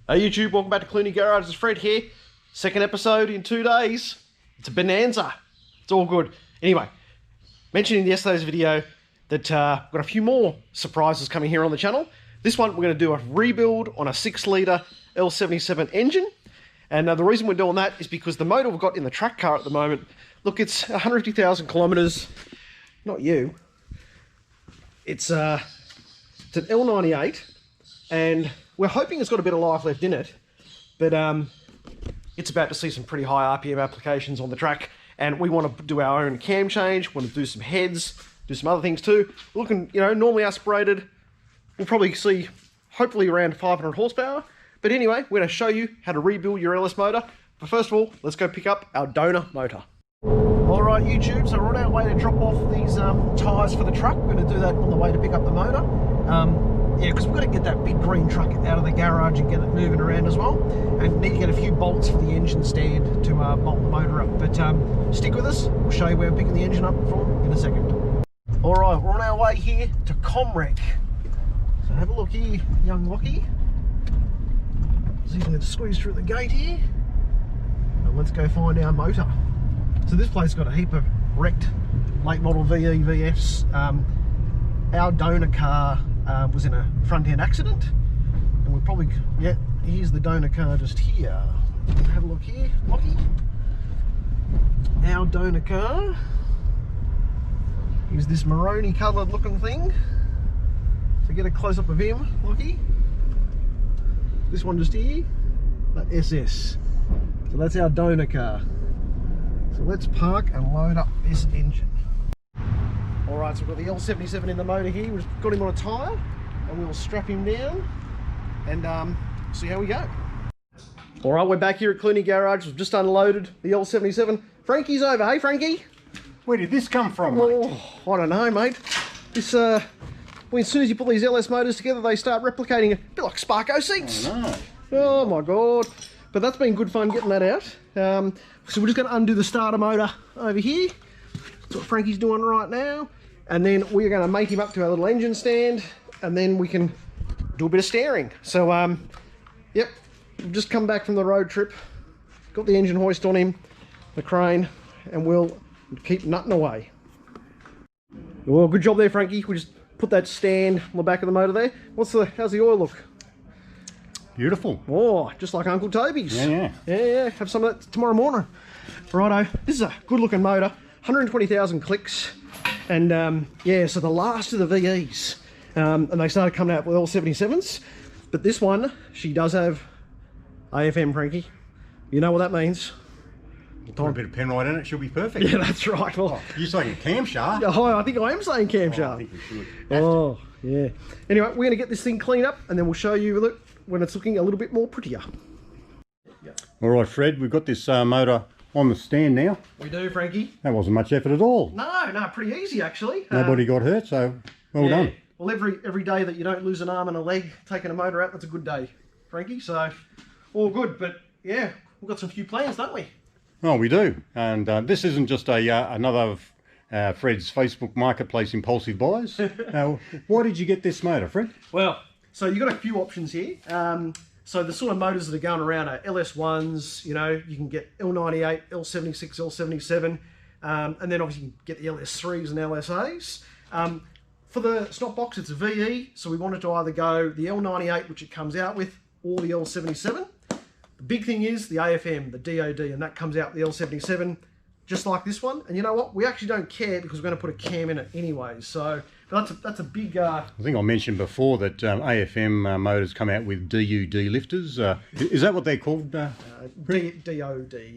Hey YouTube, welcome back to Clooney Garage. It's Fred here. Second episode in 2 days. It's a bonanza. It's all good. Anyway, mentioned in yesterday's video that we've got a few more surprises coming here on the channel. This one, we're going to do a rebuild on a 6-litre L77 engine. And the reason we're doing that is because the motor we've got in the track car at the moment, look, it's 150,000 kilometres. Not you. It's an L98, and we're hoping it's got a bit of life left in it, but it's about to see some pretty high RPM applications on the track, and we want to do our own cam change, want to do some heads, do some other things too. Looking, you know, normally aspirated, we'll probably see hopefully around 500 horsepower. But anyway, we're going to show you how to rebuild your LS motor. But first of all, let's go pick up our donor motor. Alright YouTube, so we're on our way to drop off these tyres for the truck. We're going to do that on the way to pick up the motor. Yeah, because we've got to get that big green truck out of the garage and get it moving around as well. And need to get a few bolts for the engine stand to bolt the motor up. But stick with us, we'll show you where we're picking the engine up from in a second. Alright, we're on our way here to Comrec. So have a look here, young Lockie. See if we can squeeze through the gate here. And let's go find our motor. So this place got a heap of wrecked late model VE VFs. Our donor car was in a front end accident, and we're probably, yeah, here's the donor car just here. Have a look here, Lockie. Our donor car is this maroon coloured looking thing. So get a close up of him, Lockie. This one just here, the SS. So that's our donor car. So let's park and load up this engine. Alright, so we've got the L77 in the motor here. We've got him on a tyre, and we'll strap him down and see how we go. Alright, we're back here at Clooney Garage. We've just unloaded the L77. Frankie's over. Hey Frankie? Where did this come from, mate? Oh, I don't know, mate. This, well, as soon as you put these LS motors together, they start replicating a bit like Sparko seats. Oh, no. Oh my God. But that's been good fun getting that out. So we're just going to undo the starter motor over here. That's what Frankie's doing right now. And then we're going to mate him up to our little engine stand, and then we can do a bit of steering. So, yep, we've just come back from the road trip, got the engine hoist on him, the crane, and we'll keep nutting away. Well, good job there, Frankie. We just put that stand on the back of the motor there. How's the oil look? Beautiful. Oh, just like Uncle Toby's. Yeah. Have some of that tomorrow morning. Righto. This is a good looking motor. 120,000 clicks. And yeah, so the last of the VEs. And they started coming out with L77s. But this one, she does have AFM, Frankie. You know what that means. Put a bit of penrite in it, she'll be perfect. Yeah, that's right. Well, you're saying camshaft? Oh, I think I am saying camshaft. Oh, I think you should. Oh, yeah. Anyway, we're going to get this thing cleaned up, and then we'll show you when it's looking a little bit more prettier. All right, Fred, we've got this motor on the stand now. We do, Frankie. That wasn't much effort at all. No, pretty easy actually. Nobody got hurt, so well done. Well, every day that you don't lose an arm and a leg taking a motor out, that's a good day, Frankie. So, all good. But yeah, we've got some few plans, don't we? Oh, we do. And this isn't just another Fred's Facebook Marketplace impulsive buys. Why did you get this motor, Fred? Well, so you've got a few options here. So the sort of motors that are going around are LS1s, you know, you can get L98, L76, L77, and then obviously you can get the LS3s and LSAs. For the snot box, it's a VE, so we wanted to either go the L98, which it comes out with, or the L77. The big thing is the AFM, the DOD, and that comes out the L77, just like this one. And you know what? We actually don't care because we're going to put a cam in it anyway. So but that's a big... I think I mentioned before that AFM motors come out with DUD lifters. Is that what they're called? DOD,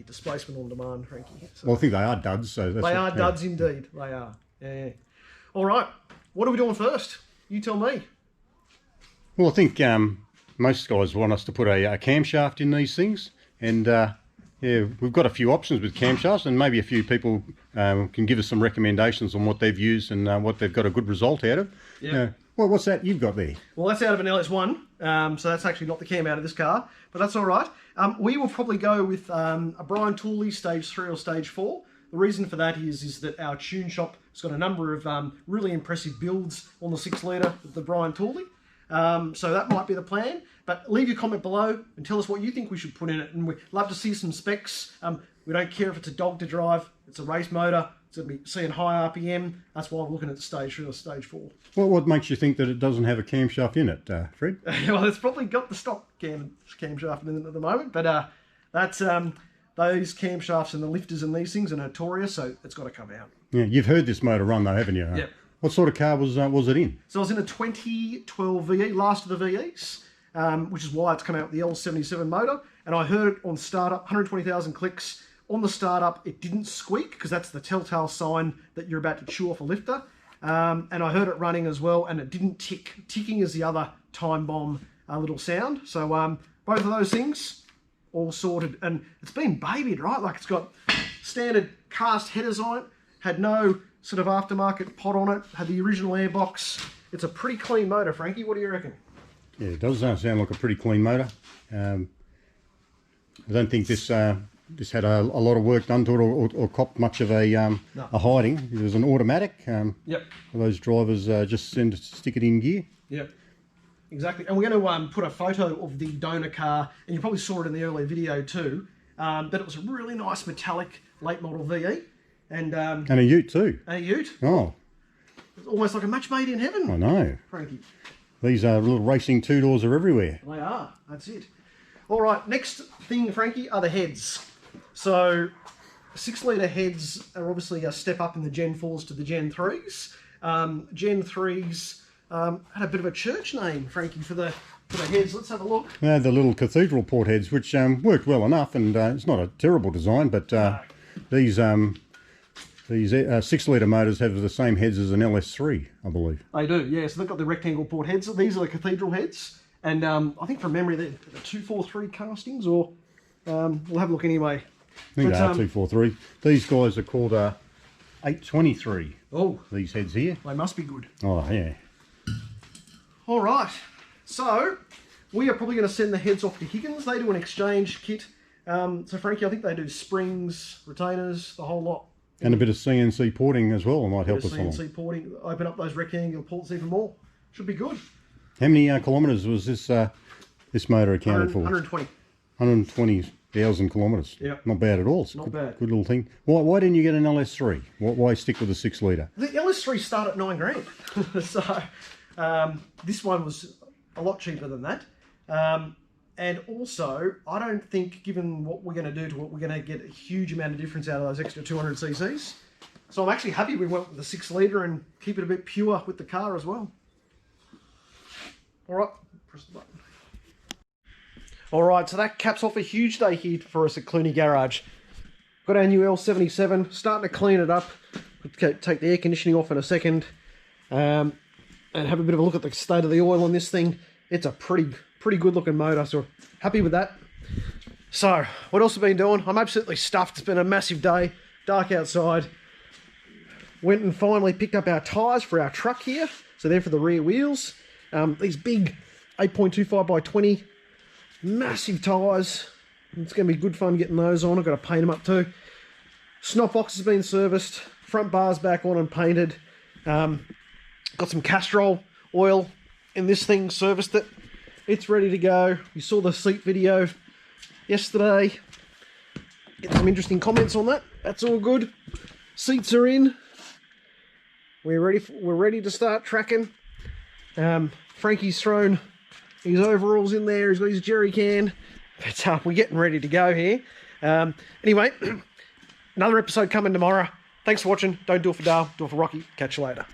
displacement on demand, Frankie. So, well, I think they are duds. So they are duds indeed. They are. Yeah. All right. What are we doing first? You tell me. Well, I think most guys want us to put a camshaft in these things, and yeah, we've got a few options with camshafts, and maybe a few people can give us some recommendations on what they've used and what they've got a good result out of. Yeah. Well, what's that you've got there? Well, that's out of an LS1, so that's actually not the cam out of this car, but that's all right. We will probably go with a Brian Tooley Stage 3 or Stage 4. The reason for that is that our tune shop has got a number of really impressive builds on the 6 litre with the Brian Tooley. So that might be the plan. But leave your comment below and tell us what you think we should put in it. And we'd love to see some specs. We don't care if it's a dog to drive. It's a race motor. It's going to be seeing high RPM. That's why we're looking at stage 3 or stage 4. Well, what makes you think that it doesn't have a camshaft in it, Fred? Well, it's probably got the stock camshaft in it at the moment. But that's those camshafts and the lifters and these things are notorious, so it's got to come out. Yeah, you've heard this motor run though, haven't you? Yep. What sort of car was it in? So I was in a 2012 VE, last of the VEs, which is why it's come out with the L77 motor. And I heard it on startup, 120,000 clicks. On the startup, it didn't squeak because that's the telltale sign that you're about to chew off a lifter. And I heard it running as well, and it didn't tick. Ticking is the other time bomb little sound. So both of those things all sorted, and it's been babied, right? Like it's got standard cast headers on it, had no sort of aftermarket pot on it, had the original airbox. It's a pretty clean motor, Frankie. What do you reckon? Yeah, it does sound like a pretty clean motor. I don't think this had a lot of work done to it or copped much of a hiding. It was an automatic. Yep. Those drivers just stick it in gear. Yep. Exactly. And we're going to put a photo of the donor car, and you probably saw it in the earlier video too, but it was a really nice metallic late model VE. And a ute too. And a ute. Oh. It's almost like a match made in heaven. I know. Frankie. These little racing two-doors are everywhere. They are. That's it. All right, next thing, Frankie, are the heads. So 6-litre heads are obviously a step up in the Gen 4s to the Gen 3s. Gen 3s had a bit of a church name, Frankie, for the heads. Let's have a look. The little cathedral port heads, which worked well enough, and it's not a terrible design, but these 6-litre motors have the same heads as an LS3, I believe. They do, yeah. So they've got the rectangle port heads. These are the cathedral heads. And I think from memory, they're 243 castings, or we'll have a look anyway. I think they are 243. These guys are called 823. Oh. These heads here. They must be good. Oh, yeah. All right. So we are probably going to send the heads off to Higgins. They do an exchange kit. So Frankie, I think they do springs, retainers, the whole lot. And a bit of CNC porting as well might help us along. CNC porting, open up those rectangular ports even more. Should be good. How many kilometres was this motor accounted for? 120. 120,000 kilometres. Yeah. Not bad at all. It's not bad. Good little thing. Why didn't you get an LS3? Why stick with a 6-litre? The LS3 start at $9,000. So this one was a lot cheaper than that. And also, I don't think, given what we're going to do to it, we're going to get a huge amount of difference out of those extra 200 cc's. So I'm actually happy we went with the 6-litre and keep it a bit pure with the car as well. All right, press the button. All right, so that caps off a huge day here for us at Clooney Garage. Got our new L77, starting to clean it up. We'll take the air conditioning off in a second, and have a bit of a look at the state of the oil on this thing. It's a pretty good looking motor, so happy with that. So, what else have I been doing? I'm absolutely stuffed. It's been a massive day, dark outside. Went and finally picked up our tyres for our truck here. So they're for the rear wheels. These big 8.25 by 20 massive tyres. It's going to be good fun getting those on. I've got to paint them up too. Snot box has been serviced. Front bars back on and painted. Got some Castrol oil in this thing, serviced it. It's ready to go. You saw the seat video yesterday. Get some interesting comments on that. That's all good. Seats are in. We're ready to start tracking. Frankie's thrown his overalls in there. He's got his jerry can. But we're getting ready to go here. Anyway, another episode coming tomorrow. Thanks for watching. Don't do it for Dale. Do it for Rocky. Catch you later.